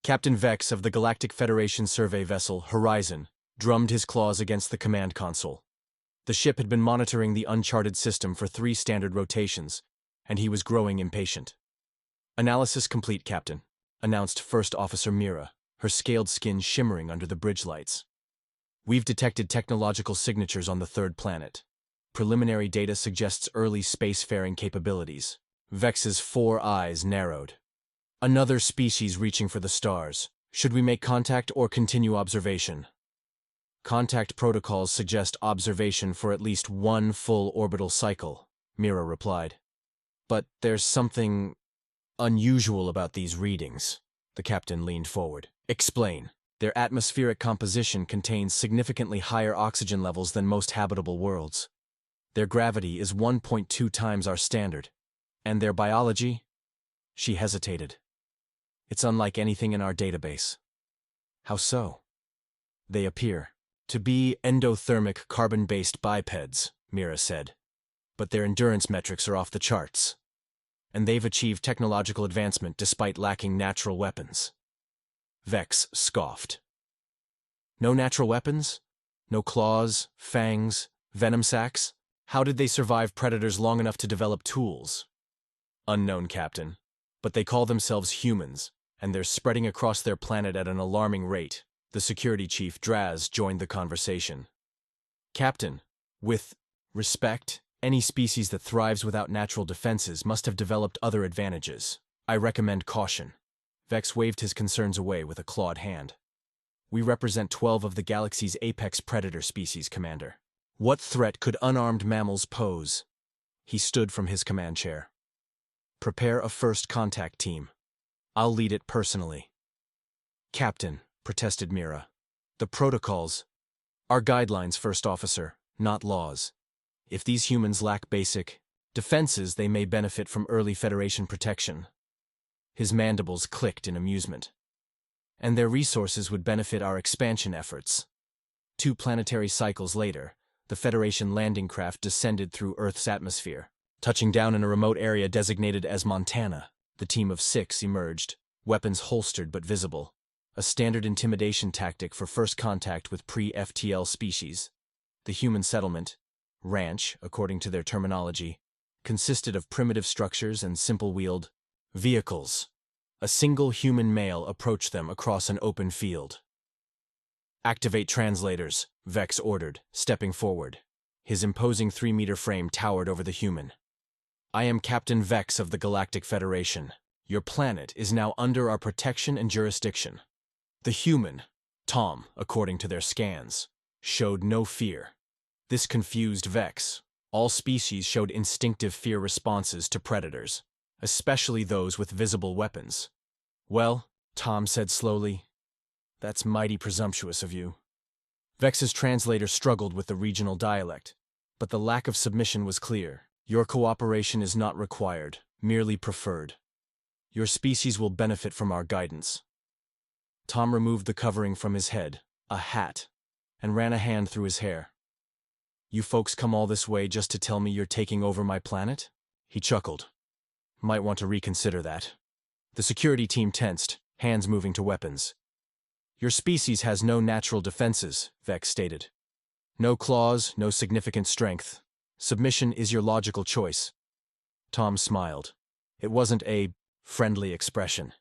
Captain Vex of the Galactic Federation survey vessel Horizon drummed his claws against the command console. The ship had been monitoring the uncharted system for 3 standard rotations, and he was growing impatient. "Analysis complete, Captain," announced First Officer Mira, her scaled skin shimmering under the bridge lights. "We've detected technological signatures on the 3rd planet. Preliminary data suggests early spacefaring capabilities." Vex's 4 eyes narrowed. "Another species reaching for the stars. Should we make contact or continue observation?" "Contact protocols suggest observation for at least 1 full orbital cycle," Mira replied. "But there's something unusual about these readings." The captain leaned forward. "Explain." "Their atmospheric composition contains significantly higher oxygen levels than most habitable worlds. Their gravity is 1.2 times our standard. And their biology?" She hesitated. "It's unlike anything in our database." "How so?" "They appear to be endothermic carbon-based bipeds," Mira said. "But their endurance metrics are off the charts. And they've achieved technological advancement despite lacking natural weapons." Vex scoffed. "No natural weapons? No claws, fangs, venom sacs? How did they survive predators long enough to develop tools?" "Unknown, Captain. But they call themselves humans, and they're spreading across their planet at an alarming rate." The security chief, Draz, joined the conversation. "Captain, with respect, any species that thrives without natural defenses must have developed other advantages. I recommend caution." Vex waved his concerns away with a clawed hand. "We represent 12 of the galaxy's apex predator species, Commander. What threat could unarmed mammals pose?" He stood from his command chair. "Prepare a first contact team. I'll lead it personally." "Captain," protested Mira, "the protocols are guidelines, First Officer, not laws. If these humans lack basic defenses, they may benefit from early Federation protection." His mandibles clicked in amusement. "And their resources would benefit our expansion efforts." 2 planetary cycles later, the Federation landing craft descended through Earth's atmosphere. Touching down in a remote area designated as Montana, the team of 6 emerged, weapons holstered but visible. A standard intimidation tactic for first contact with pre-FTL species. The human settlement, ranch, according to their terminology, consisted of primitive structures and simple-wheeled vehicles. A single human male approached them across an open field. "Activate translators," Vex ordered, stepping forward. His imposing 3-meter frame towered over the human. "I am Captain Vex of the Galactic Federation. Your planet is now under our protection and jurisdiction." The human, Tom, according to their scans, showed no fear. This confused Vex. All species showed instinctive fear responses to predators, especially those with visible weapons. "Well," Tom said slowly, "that's mighty presumptuous of you." Vex's translator struggled with the regional dialect, but the lack of submission was clear. "Your cooperation is not required, merely preferred. Your species will benefit from our guidance." Tom removed the covering from his head, a hat, and ran a hand through his hair. "You folks come all this way just to tell me you're taking over my planet?" He chuckled. "Might want to reconsider that." The security team tensed, hands moving to weapons. "Your species has no natural defenses," Vex stated. "No claws, no significant strength. Submission is your logical choice." Tom smiled. It wasn't a friendly expression.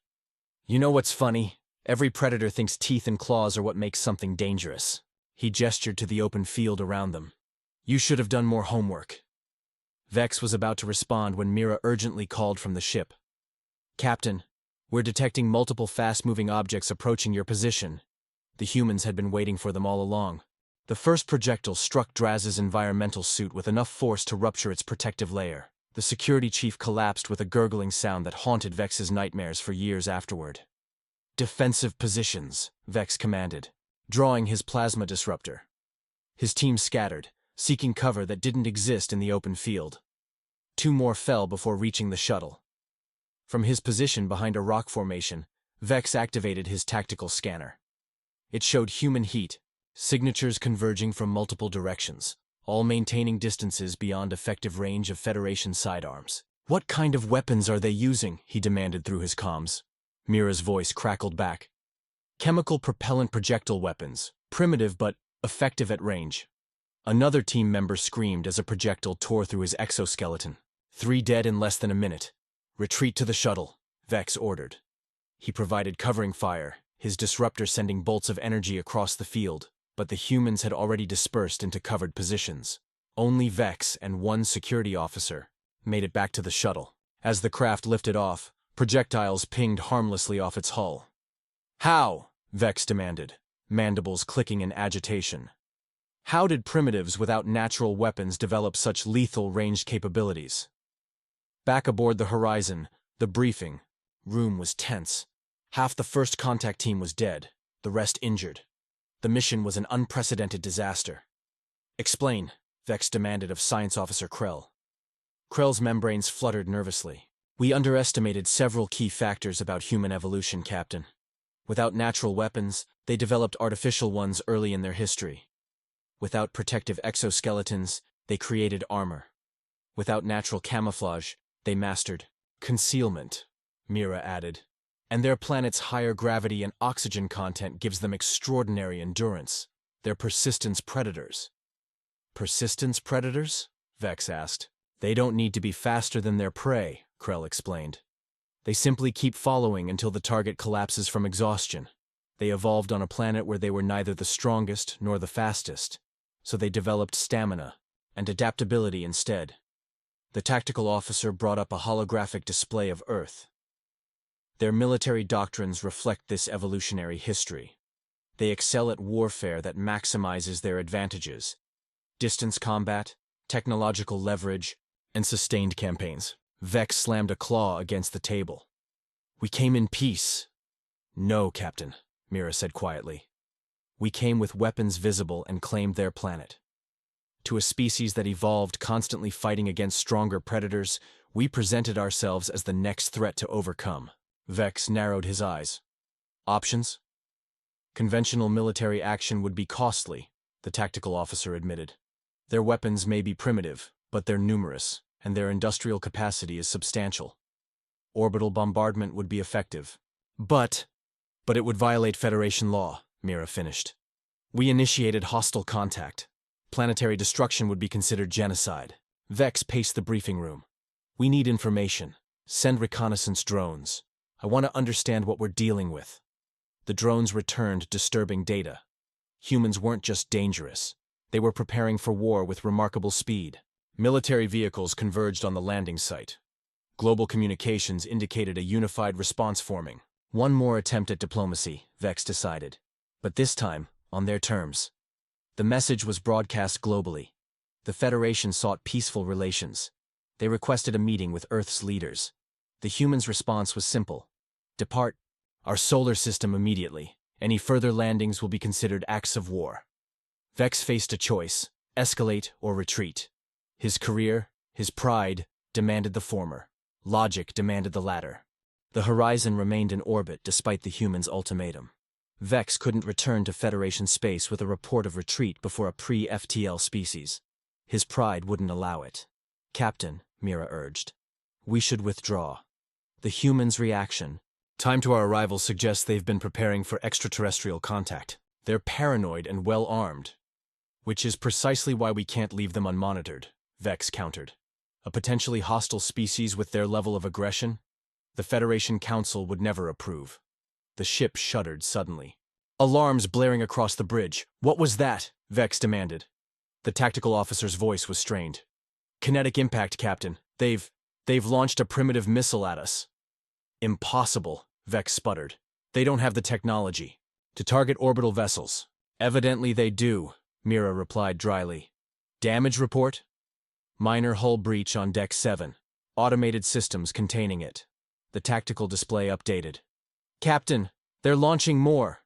"You know what's funny? Every predator thinks teeth and claws are what makes something dangerous." He gestured to the open field around them. "You should have done more homework." Vex was about to respond when Mira urgently called from the ship. "Captain, we're detecting multiple fast-moving objects approaching your position." The humans had been waiting for them all along. The first projectile struck Draz's environmental suit with enough force to rupture its protective layer. The security chief collapsed with a gurgling sound that haunted Vex's nightmares for years afterward. "Defensive positions," Vex commanded, drawing his plasma disruptor. His team scattered, seeking cover that didn't exist in the open field. 2 more fell before reaching the shuttle. From his position behind a rock formation, Vex activated his tactical scanner. It showed human heat, signatures converging from multiple directions, all maintaining distances beyond effective range of Federation sidearms. "What kind of weapons are they using?" he demanded through his comms. Mira's voice crackled back. Chemical propellant projectile weapons, primitive but effective at range. Another team member screamed as a projectile tore through his exoskeleton. 3 dead in less than a minute. Retreat to the shuttle, Vex ordered. He provided covering fire, his disruptor sending bolts of energy across the field, but the humans had already dispersed into covered positions. Only Vex and 1 security officer made it back to the shuttle. As the craft lifted off, projectiles pinged harmlessly off its hull. How? Vex demanded, mandibles clicking in agitation. How did primitives without natural weapons develop such lethal ranged capabilities? Back aboard the Horizon, the briefing room was tense. Half the first contact team was dead, the rest injured. The mission was an unprecedented disaster. Explain, Vex demanded of Science Officer Krell. Krell's membranes fluttered nervously. We underestimated several key factors about human evolution, Captain. Without natural weapons, they developed artificial ones early in their history. Without protective exoskeletons, they created armor. Without natural camouflage, they mastered concealment, Mira added. And their planet's higher gravity and oxygen content gives them extraordinary endurance. They're persistence predators. Persistence predators? Vex asked. They don't need to be faster than their prey, Krell explained. They simply keep following until the target collapses from exhaustion. They evolved on a planet where they were neither the strongest nor the fastest, so they developed stamina and adaptability instead. The tactical officer brought up a holographic display of Earth. Their military doctrines reflect this evolutionary history. They excel at warfare that maximizes their advantages: distance combat, technological leverage, and sustained campaigns. Vex slammed a claw against the table. We came in peace. No, Captain, Mira said quietly. We came with weapons visible and claimed their planet. To a species that evolved constantly fighting against stronger predators, we presented ourselves as the next threat to overcome. Vex narrowed his eyes. Options? Conventional military action would be costly, the tactical officer admitted. Their weapons may be primitive, but they're numerous, and their industrial capacity is substantial. Orbital bombardment would be effective. But it would violate Federation law, Mira finished. We initiated hostile contact. Planetary destruction would be considered genocide. Vex paced the briefing room. We need information. Send reconnaissance drones. I want to understand what we're dealing with. The drones returned disturbing data. Humans weren't just dangerous. They were preparing for war with remarkable speed. Military vehicles converged on the landing site. Global communications indicated a unified response forming. One more attempt at diplomacy, Vex decided. But this time, on their terms. The message was broadcast globally. The Federation sought peaceful relations. They requested a meeting with Earth's leaders. The humans' response was simple. Depart our solar system immediately. Any further landings will be considered acts of war. Vex faced a choice: escalate or retreat. His career, his pride, demanded the former. Logic demanded the latter. The Horizon remained in orbit despite the humans' ultimatum. Vex couldn't return to Federation space with a report of retreat before a pre-FTL species. His pride wouldn't allow it. Captain, Mira urged, we should withdraw. The humans' reaction. Time to our arrival suggests they've been preparing for extraterrestrial contact. They're paranoid and well-armed. Which is precisely why we can't leave them unmonitored, Vex countered. A potentially hostile species with their level of aggression? The Federation Council would never approve. The ship shuddered suddenly. Alarms blaring across the bridge. What was that? Vex demanded. The tactical officer's voice was strained. Kinetic impact, Captain. They've launched a primitive missile at us. Impossible, Vex sputtered. They don't have the technology to target orbital vessels. Evidently they do, Mira replied dryly. Damage report? Minor hull breach on Deck 7. Automated systems containing it. The tactical display updated. Captain, they're launching more.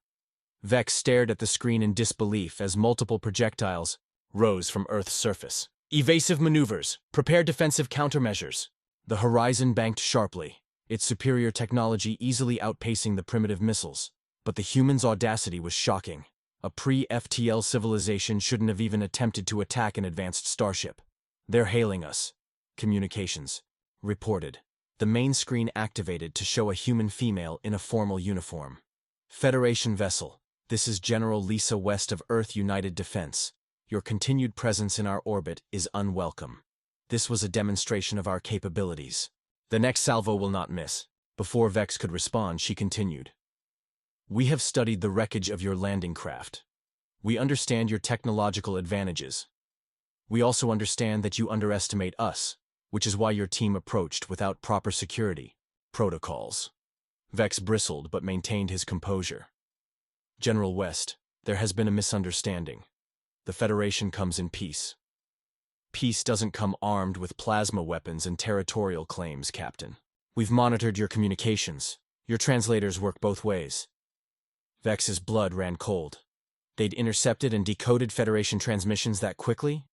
Vex stared at the screen in disbelief as multiple projectiles rose from Earth's surface. Evasive maneuvers. Prepare defensive countermeasures. The Horizon banked sharply, its superior technology easily outpacing the primitive missiles. But the humans' audacity was shocking. A pre-FTL civilization shouldn't have even attempted to attack an advanced starship. They're hailing us. Communications reported. The main screen activated to show a human female in a formal uniform. Federation vessel, this is General Lisa West of Earth United Defense. Your continued presence in our orbit is unwelcome. This was a demonstration of our capabilities. The next salvo will not miss. Before Vex could respond, she continued. We have studied the wreckage of your landing craft. We understand your technological advantages. We also understand that you underestimate us, which is why your team approached without proper security protocols. Vex bristled but maintained his composure. General West, there has been a misunderstanding. The Federation comes in peace. Peace doesn't come armed with plasma weapons and territorial claims, Captain. We've monitored your communications. Your translators work both ways. Vex's blood ran cold. They'd intercepted and decoded Federation transmissions that quickly?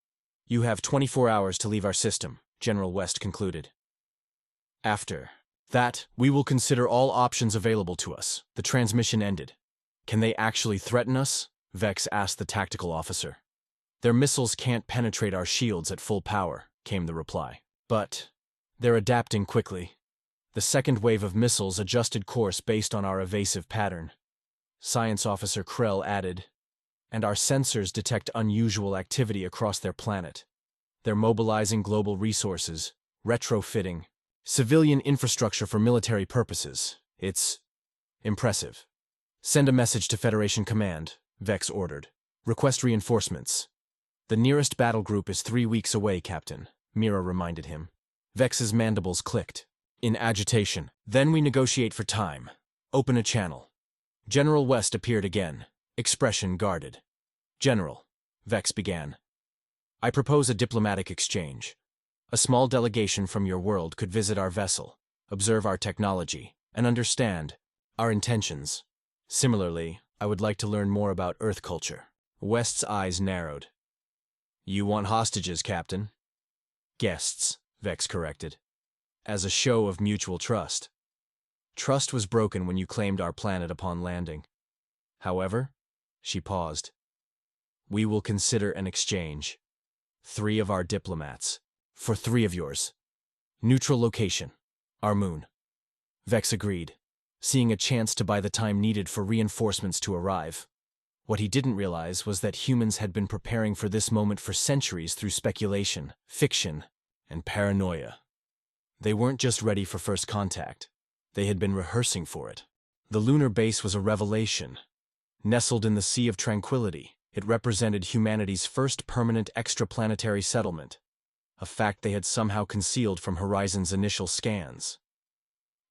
You have 24 hours to leave our system, General West concluded. After that, we will consider all options available to us. The transmission ended. Can they actually threaten us? Vex asked the tactical officer. Their missiles can't penetrate our shields at full power, came the reply. But they're adapting quickly. The second wave of missiles adjusted course based on our evasive pattern. Science Officer Krell added, and our sensors detect unusual activity across their planet. They're mobilizing global resources, retrofitting civilian infrastructure for military purposes. It's impressive. Send a message to Federation Command, Vex ordered. Request reinforcements. The nearest battle group is 3 weeks away, Captain, Mira reminded him. Vex's mandibles clicked. In agitation. Then we negotiate for time. Open a channel. General West appeared again, expression guarded. General, Vex began. I propose a diplomatic exchange. A small delegation from your world could visit our vessel, observe our technology, and understand our intentions. Similarly, I would like to learn more about Earth culture. West's eyes narrowed. You want hostages, Captain? Guests, Vex corrected. As a show of mutual trust. Trust was broken when you claimed our planet upon landing. However, she paused. We will consider an exchange. 3 of our diplomats. For 3 of yours. Neutral location. Our moon. Vex agreed, seeing a chance to buy the time needed for reinforcements to arrive. What he didn't realize was that humans had been preparing for this moment for centuries through speculation, fiction, and paranoia. They weren't just ready for first contact. They had been rehearsing for it. The lunar base was a revelation. Nestled in the Sea of Tranquility, it represented humanity's first permanent extraplanetary settlement, a fact they had somehow concealed from Horizon's initial scans.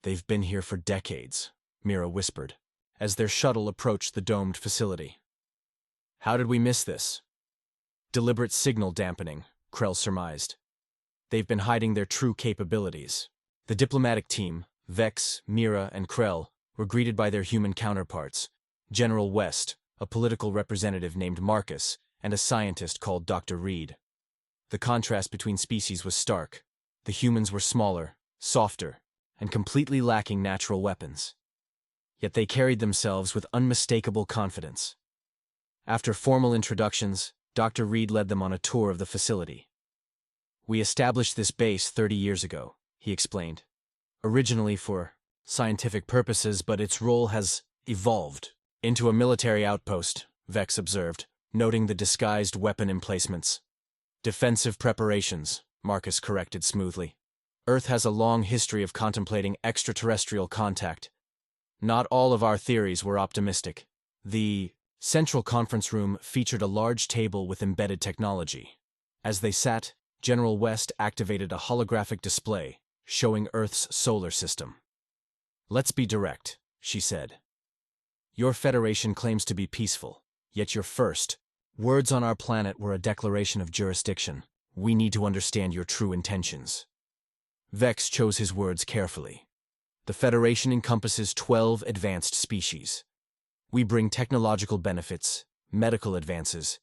They've been here for decades, Mira whispered, as their shuttle approached the domed facility. How did we miss this? Deliberate signal dampening, Krell surmised. They've been hiding their true capabilities. The diplomatic team, Vex, Mira, and Krell, were greeted by their human counterparts, General West, a political representative named Marcus, and a scientist called Dr. Reed. The contrast between species was stark. The humans were smaller, softer, and completely lacking natural weapons. Yet they carried themselves with unmistakable confidence. After formal introductions, Dr. Reed led them on a tour of the facility. We established this base 30 years ago, he explained. Originally for scientific purposes, but its role has evolved into a military outpost, Vex observed, noting the disguised weapon emplacements. Defensive preparations, Marcus corrected smoothly. Earth has a long history of contemplating extraterrestrial contact. Not all of our theories were optimistic. The central conference room featured a large table with embedded technology. As they sat, General West activated a holographic display showing Earth's solar system. Let's be direct, she said. Your Federation claims to be peaceful, yet your first words on our planet were a declaration of jurisdiction. We need to understand your true intentions. Vex chose his words carefully. The Federation encompasses 12 advanced species. We bring technological benefits, medical advances,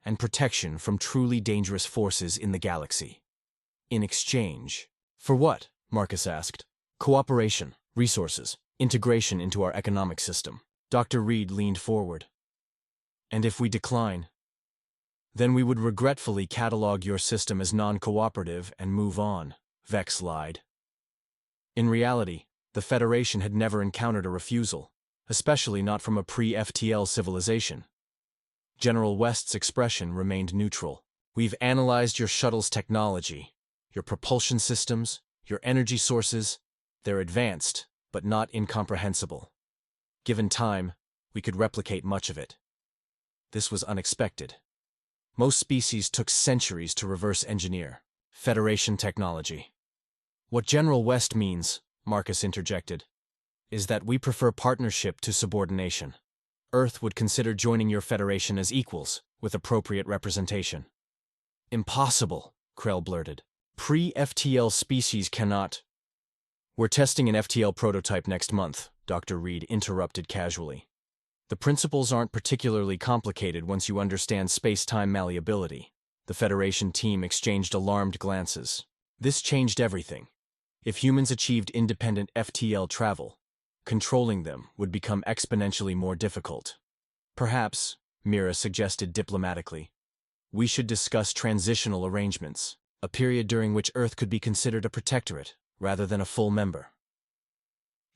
and protection from truly dangerous forces in the galaxy. In exchange, for what? Marcus asked. Cooperation, resources, integration into our economic system. Dr. Reed leaned forward. And if we decline, then we would regretfully catalog your system as non-cooperative and move on, Vex lied. In reality, the Federation had never encountered a refusal. especially not from a pre-FTL civilization. General West's expression remained neutral. We've analyzed your shuttle's technology, your propulsion systems, your energy sources. They're advanced, but not incomprehensible. Given time, we could replicate much of it. This was unexpected. Most species took centuries to reverse engineer. Federation technology. What General West means, Marcus interjected, is that we prefer partnership to subordination. Earth would consider joining your federation as equals, with appropriate representation. Impossible, Krell blurted. Pre-FTL species cannot. We're testing an FTL prototype next month, Dr. Reed interrupted casually. The principles aren't particularly complicated once you understand space-time malleability. The Federation team exchanged alarmed glances. This changed everything. If humans achieved independent FTL travel, controlling them would become exponentially more difficult. Perhaps, Mira suggested diplomatically, we should discuss transitional arrangements, a period during which Earth could be considered a protectorate rather than a full member.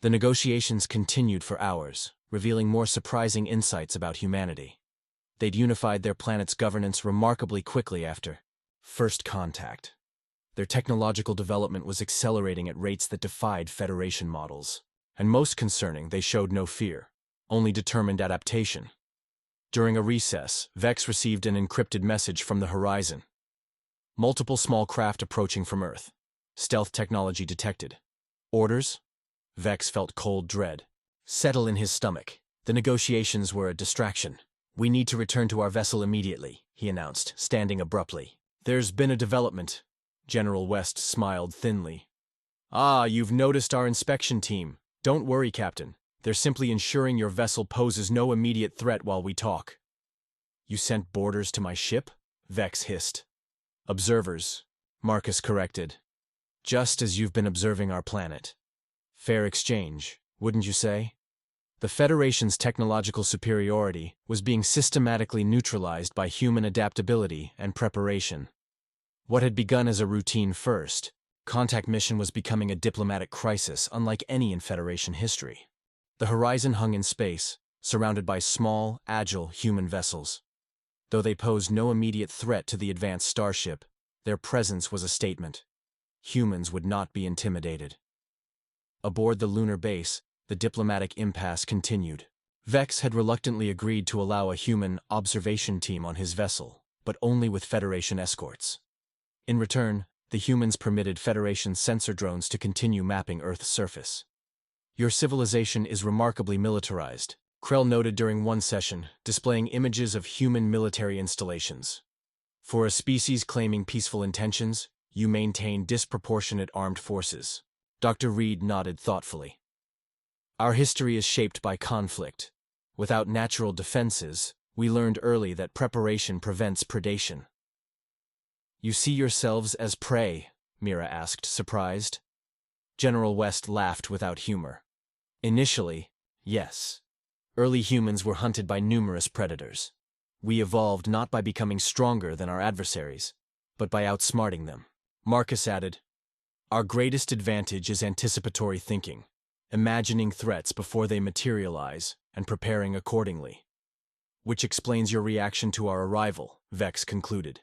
The negotiations continued for hours, revealing more surprising insights about humanity. They'd unified their planet's governance remarkably quickly after first contact. Their technological development was accelerating at rates that defied Federation models. And most concerning, they showed no fear, only determined adaptation. During a recess, Vex received an encrypted message from the horizon. Multiple small craft approaching from Earth. Stealth technology detected. Orders? Vex felt cold dread settle in his stomach. The negotiations were a distraction. We need to return to our vessel immediately, he announced, standing abruptly. There's been a development. General West smiled thinly. Ah, you've noticed our inspection team. Don't worry, Captain. They're simply ensuring your vessel poses no immediate threat while we talk. You sent boarders to my ship? Vex hissed. Observers, Marcus corrected. Just as you've been observing our planet. Fair exchange, wouldn't you say? The Federation's technological superiority was being systematically neutralized by human adaptability and preparation. What had begun as a routine first contact mission was becoming a diplomatic crisis unlike any in Federation history. The horizon hung in space, surrounded by small, agile human vessels. Though they posed no immediate threat to the advanced starship, their presence was a statement. Humans would not be intimidated. Aboard the lunar base, the diplomatic impasse continued. Vex had reluctantly agreed to allow a human observation team on his vessel, but only with Federation escorts. In return, the humans permitted Federation sensor drones to continue mapping Earth's surface. Your civilization is remarkably militarized, Krell noted during one session, displaying images of human military installations. For a species claiming peaceful intentions, you maintain disproportionate armed forces. Dr. Reed nodded thoughtfully. Our history is shaped by conflict. Without natural defenses, we learned early that preparation prevents predation. You see yourselves as prey? Mira asked, surprised. General West laughed without humor. Initially, yes. Early humans were hunted by numerous predators. We evolved not by becoming stronger than our adversaries, but by outsmarting them. Marcus added, our greatest advantage is anticipatory thinking, imagining threats before they materialize and preparing accordingly. Which explains your reaction to our arrival, Vex concluded.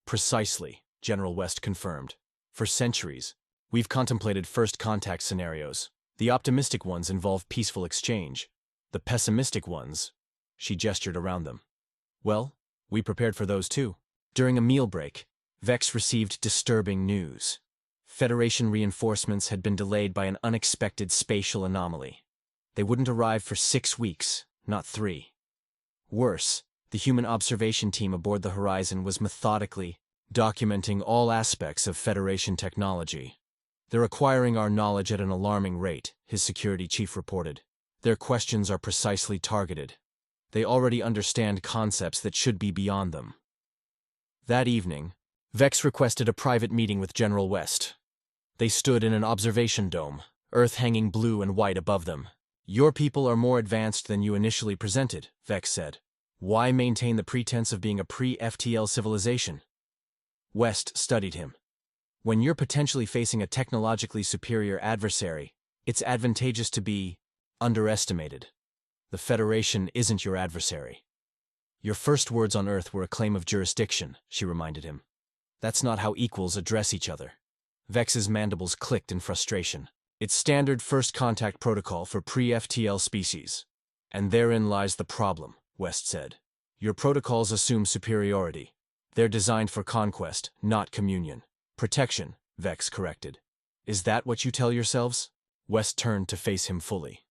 Precisely, General West confirmed. For centuries, we've contemplated first contact scenarios. The optimistic ones involve peaceful exchange. The pessimistic ones, she gestured around them. Well, we prepared for those too. During a meal break, Vex received disturbing news. Federation reinforcements had been delayed by an unexpected spatial anomaly. They wouldn't arrive for 6 weeks, not 3. Worse, the human observation team aboard the Horizon was methodically documenting all aspects of Federation technology. They're acquiring our knowledge at an alarming rate, his security chief reported. Their questions are precisely targeted. They already understand concepts that should be beyond them. That evening, Vex requested a private meeting with General West. They stood in an observation dome, Earth hanging blue and white above them. Your people are more advanced than you initially presented, Vex said. Why maintain the pretense of being a pre-FTL civilization? West studied him. When you're potentially facing a technologically superior adversary, it's advantageous to be underestimated. The Federation isn't your adversary. Your first words on Earth were a claim of jurisdiction, she reminded him. That's not how equals address each other. Vex's mandibles clicked in frustration. It's standard first contact protocol for pre-FTL species. And therein lies the problem, West said. Your protocols assume superiority. They're designed for conquest, not communion. Protection, Vex corrected. Is that what you tell yourselves? West turned to face him fully.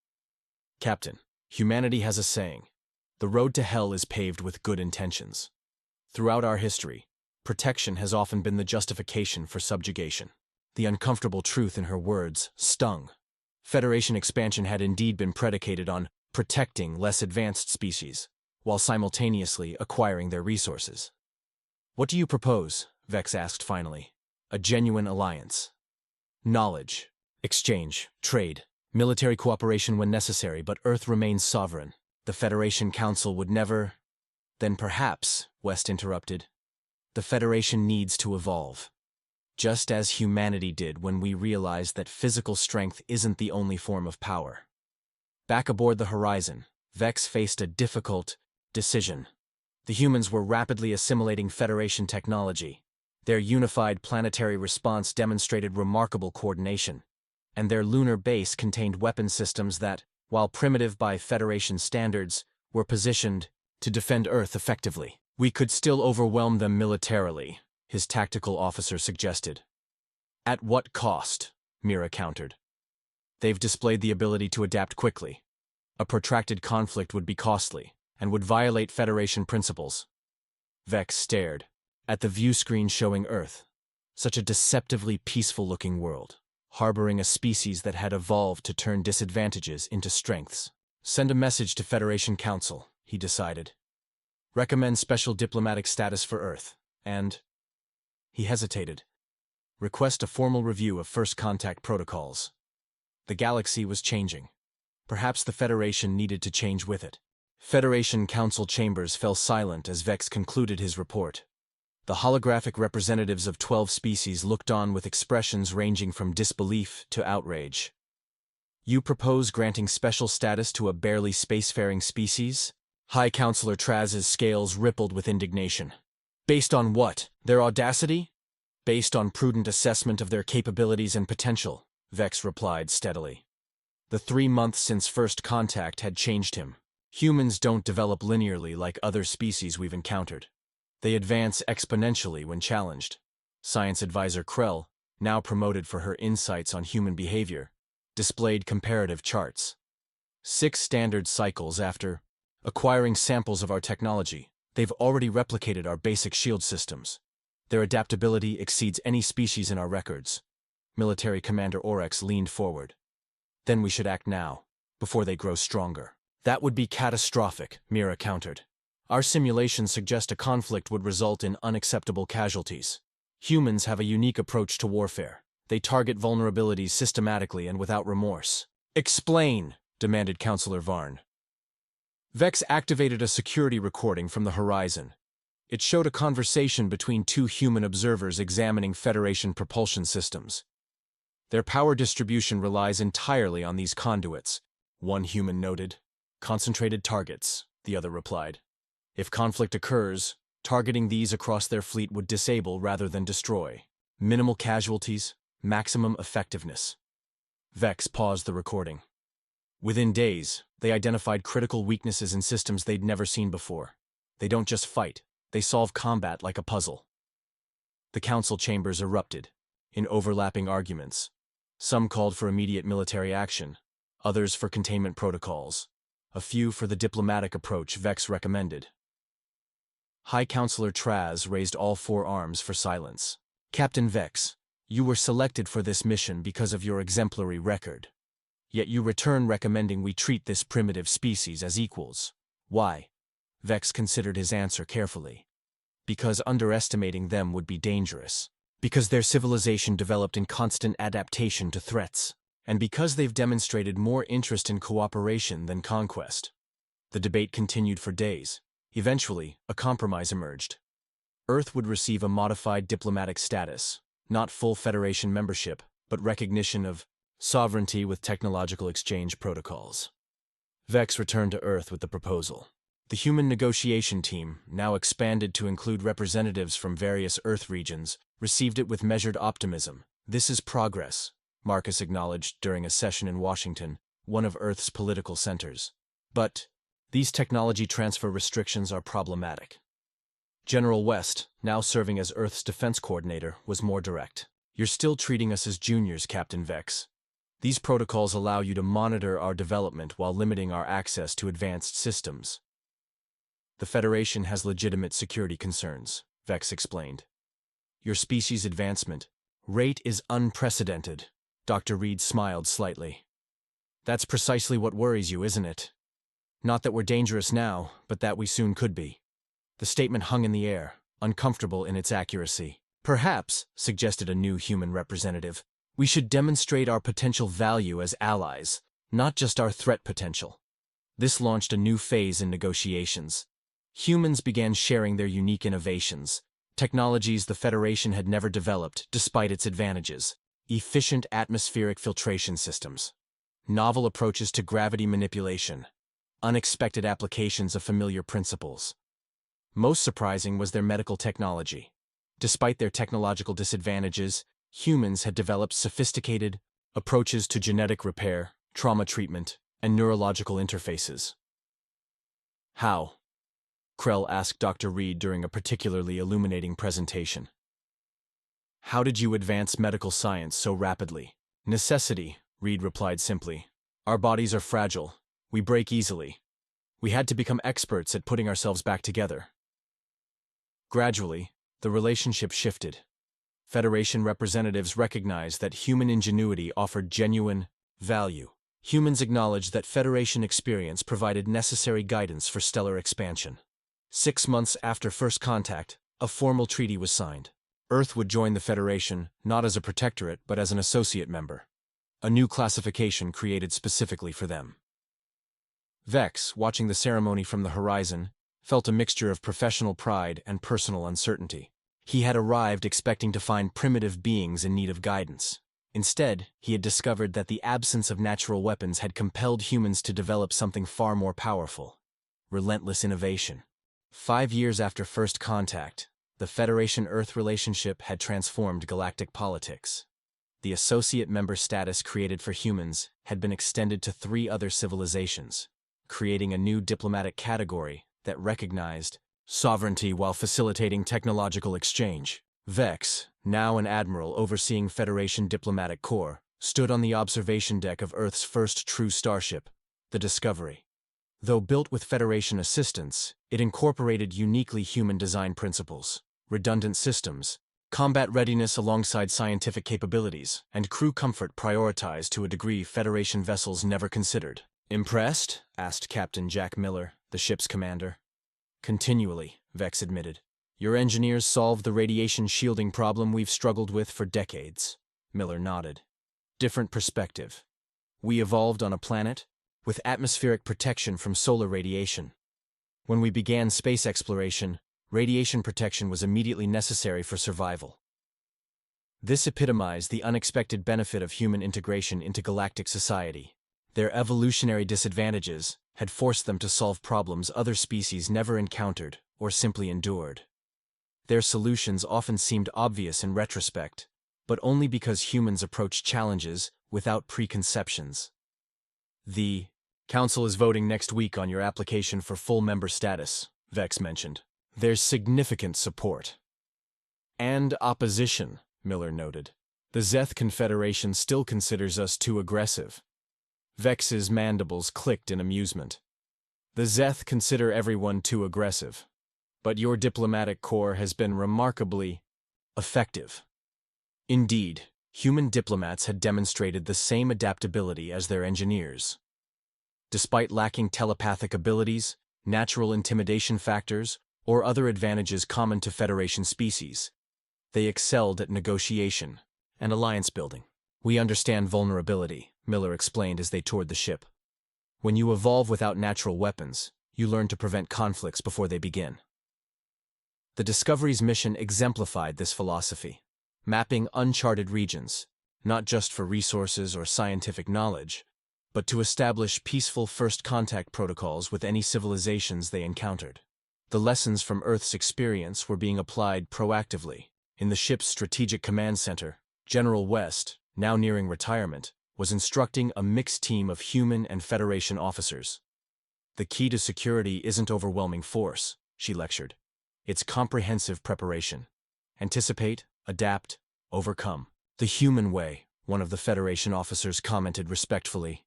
Captain, humanity has a saying. The road to hell is paved with good intentions. Throughout our history, protection has often been the justification for subjugation. The uncomfortable truth in her words stung. Federation expansion had indeed been predicated on protecting less advanced species, while simultaneously acquiring their resources. What do you propose? Vex asked finally. A genuine alliance. Knowledge, exchange, trade, military cooperation when necessary, but Earth remains sovereign. The Federation Council would never… Then perhaps, West interrupted, the Federation needs to evolve. Just as humanity did when we realized that physical strength isn't the only form of power. Back aboard the Horizon, Vex faced a difficult decision. The humans were rapidly assimilating Federation technology. Their unified planetary response demonstrated remarkable coordination, and their lunar base contained weapon systems that, while primitive by Federation standards, were positioned to defend Earth effectively. We could still overwhelm them militarily, his tactical officer suggested. At what cost? Mira countered. They've displayed the ability to adapt quickly. A protracted conflict would be costly, and would violate Federation principles. Vex stared at the view screen showing Earth, such a deceptively peaceful-looking world, harboring a species that had evolved to turn disadvantages into strengths. Send a message to Federation Council, he decided. Recommend special diplomatic status for Earth, and… He hesitated. Request a formal review of first contact protocols. The galaxy was changing. Perhaps the Federation needed to change with it. Federation Council chambers fell silent as Vex concluded his report. The holographic representatives of 12 species looked on with expressions ranging from disbelief to outrage. You propose granting special status to a barely spacefaring species? High Counselor Traz's scales rippled with indignation. Based on what? Their audacity? Based on prudent assessment of their capabilities and potential, Vex replied steadily. The 3 months since first contact had changed him. Humans don't develop linearly like other species we've encountered. They advance exponentially when challenged. Science advisor Krell, now promoted for her insights on human behavior, displayed comparative charts. 6 standard cycles after acquiring samples of our technology, they've already replicated our basic shield systems. Their adaptability exceeds any species in our records. Military Commander Oryx leaned forward. Then we should act now, before they grow stronger. That would be catastrophic, Mira countered. Our simulations suggest a conflict would result in unacceptable casualties. Humans have a unique approach to warfare. They target vulnerabilities systematically and without remorse. Explain, demanded Counselor Varn. Vex activated a security recording from the Horizon. It showed a conversation between 2 human observers examining Federation propulsion systems. Their power distribution relies entirely on these conduits, one human noted. Concentrated targets, the other replied. If conflict occurs, targeting these across their fleet would disable rather than destroy. Minimal casualties, maximum effectiveness. Vex paused the recording. Within days, they identified critical weaknesses in systems they'd never seen before. They don't just fight, they solve combat like a puzzle. The council chambers erupted, in overlapping arguments. Some called for immediate military action, others for containment protocols, a few for the diplomatic approach Vex recommended. High Counselor Traz raised all 4 arms for silence. Captain Vex, you were selected for this mission because of your exemplary record. Yet you return recommending we treat this primitive species as equals. Why? Vex considered his answer carefully. Because underestimating them would be dangerous. Because their civilization developed in constant adaptation to threats. And because they've demonstrated more interest in cooperation than conquest. The debate continued for days. Eventually, a compromise emerged. Earth would receive a modified diplomatic status, not full Federation membership, but recognition of sovereignty with technological exchange protocols. Vex returned to Earth with the proposal. The human negotiation team, now expanded to include representatives from various Earth regions, received it with measured optimism. This is progress, Marcus acknowledged during a session in Washington, one of Earth's political centers. But these technology transfer restrictions are problematic. General West, now serving as Earth's defense coordinator, was more direct. You're still treating us as juniors, Captain Vex. These protocols allow you to monitor our development while limiting our access to advanced systems. The Federation has legitimate security concerns, Vex explained. Your species' advancement rate is unprecedented. Dr. Reed smiled slightly. That's precisely what worries you, isn't it? Not that we're dangerous now, but that we soon could be. The statement hung in the air, uncomfortable in its accuracy. Perhaps, suggested a new human representative, we should demonstrate our potential value as allies, not just our threat potential. This launched a new phase in negotiations. Humans began sharing their unique innovations, technologies the Federation had never developed despite its advantages, efficient atmospheric filtration systems, novel approaches to gravity manipulation, unexpected applications of familiar principles. Most surprising was their medical technology. Despite their technological disadvantages, humans had developed sophisticated approaches to genetic repair, trauma treatment, and neurological interfaces. How? Krell asked Dr. Reed during a particularly illuminating presentation. How did you advance medical science so rapidly? Necessity, Reed replied simply. Our bodies are fragile. We break easily. We had to become experts at putting ourselves back together. Gradually, the relationship shifted. Federation representatives recognized that human ingenuity offered genuine value. Humans acknowledged that Federation experience provided necessary guidance for stellar expansion. 6 months after first contact, a formal treaty was signed. Earth would join the Federation not as a protectorate but as an associate member. A new classification created specifically for them. Vex, watching the ceremony from the horizon, felt a mixture of professional pride and personal uncertainty. He had arrived expecting to find primitive beings in need of guidance. Instead, he had discovered that the absence of natural weapons had compelled humans to develop something far more powerful: relentless innovation. 5 years after first contact, the Federation-Earth relationship had transformed galactic politics. The associate member status created for humans had been extended to 3 other civilizations, creating a new diplomatic category that recognized sovereignty while facilitating technological exchange. Vex, now an admiral overseeing Federation Diplomatic Corps, stood on the observation deck of Earth's first true starship, the Discovery. Though built with Federation assistance, it incorporated uniquely human design principles, redundant systems, combat readiness alongside scientific capabilities, and crew comfort prioritized to a degree Federation vessels never considered. Impressed? Asked Captain Jack Miller, the ship's commander. Continually, Vex admitted. Your engineers solved the radiation shielding problem we've struggled with for decades. Miller nodded. Different perspective. We evolved on a planet with atmospheric protection from solar radiation. When we began space exploration, radiation protection was immediately necessary for survival. This epitomized the unexpected benefit of human integration into galactic society. Their evolutionary disadvantages had forced them to solve problems other species never encountered or simply endured. Their solutions often seemed obvious in retrospect, but only because humans approached challenges without preconceptions. The Council is voting next week on your application for full member status, Vex mentioned. There's significant support. And opposition, Miller noted. The Zeth Confederation still considers us too aggressive. Vex's mandibles clicked in amusement. The Zeth consider everyone too aggressive. But your diplomatic corps has been remarkably effective. Indeed, human diplomats had demonstrated the same adaptability as their engineers. Despite lacking telepathic abilities, natural intimidation factors, or other advantages common to Federation species, they excelled at negotiation and alliance building. We understand vulnerability, Miller explained as they toured the ship. When you evolve without natural weapons, you learn to prevent conflicts before they begin. The Discovery's mission exemplified this philosophy, mapping uncharted regions, not just for resources or scientific knowledge, but to establish peaceful first contact protocols with any civilizations they encountered. The lessons from Earth's experience were being applied proactively. In the ship's strategic command center, General West, now nearing retirement, was instructing a mixed team of human and Federation officers. "The key to security isn't overwhelming force," she lectured. "It's comprehensive preparation. Anticipate, adapt, overcome. The human way," one of the Federation officers commented respectfully.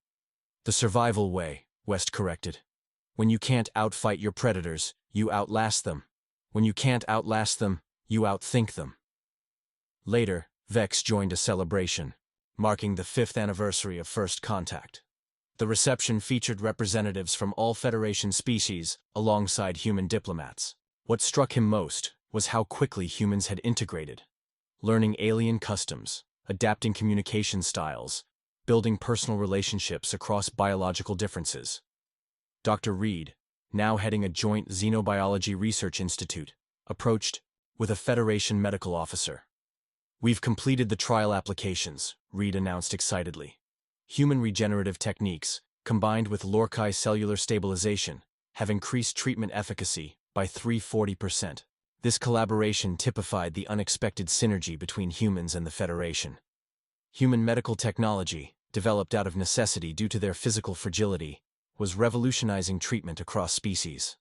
"The survival way," West corrected. "When you can't outfight your predators, you outlast them. When you can't outlast them, you outthink them." Later, Vex joined a celebration, marking the 5th anniversary of First Contact. The reception featured representatives from all Federation species alongside human diplomats. What struck him most was how quickly humans had integrated, learning alien customs, adapting communication styles, building personal relationships across biological differences. Dr. Reed, now heading a joint xenobiology research institute, approached with a Federation medical officer. "We've completed the trial applications," Reed announced excitedly. "Human regenerative techniques, combined with Lorca's cellular stabilization, have increased treatment efficacy by 340%. This collaboration typified the unexpected synergy between humans and the Federation. Human medical technology, developed out of necessity due to their physical fragility, was revolutionizing treatment across species."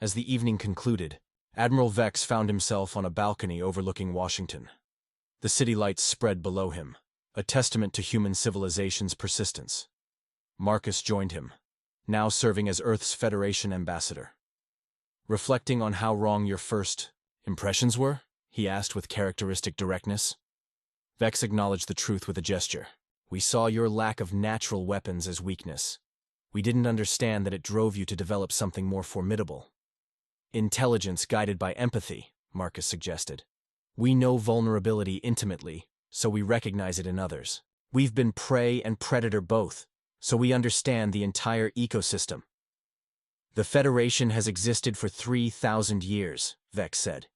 As the evening concluded, Admiral Vex found himself on a balcony overlooking Washington. The city lights spread below him, a testament to human civilization's persistence. Marcus joined him, now serving as Earth's Federation ambassador. "Reflecting on how wrong your first impressions were?" he asked with characteristic directness. Vex acknowledged the truth with a gesture. "We saw your lack of natural weapons as weakness. We didn't understand that it drove you to develop something more formidable." "Intelligence guided by empathy," Marcus suggested. "We know vulnerability intimately, so we recognize it in others. We've been prey and predator both, so we understand the entire ecosystem." "The Federation has existed for 3,000 years, Vex said.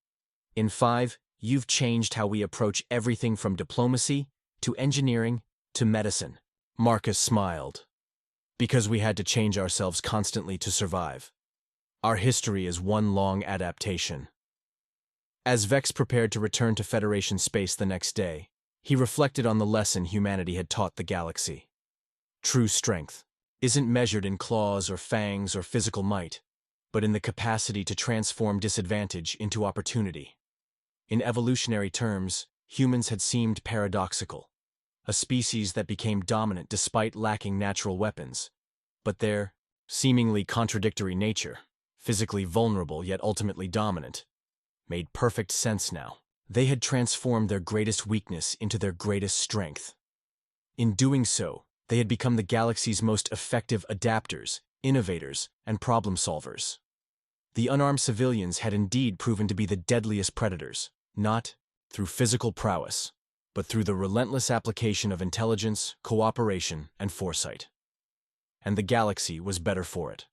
"In 5, you've changed how we approach everything from diplomacy to engineering to medicine." Marcus smiled. "Because we had to change ourselves constantly to survive. Our history is one long adaptation." As Vex prepared to return to Federation space the next day, he reflected on the lesson humanity had taught the galaxy. True strength isn't measured in claws or fangs or physical might, but in the capacity to transform disadvantage into opportunity. In evolutionary terms, humans had seemed paradoxical, a species that became dominant despite lacking natural weapons, but their seemingly contradictory nature, physically vulnerable yet ultimately dominant, made perfect sense now. They had transformed their greatest weakness into their greatest strength. In doing so, they had become the galaxy's most effective adapters, innovators, and problem solvers. The unarmed civilians had indeed proven to be the deadliest predators, not through physical prowess, but through the relentless application of intelligence, cooperation, and foresight. And the galaxy was better for it.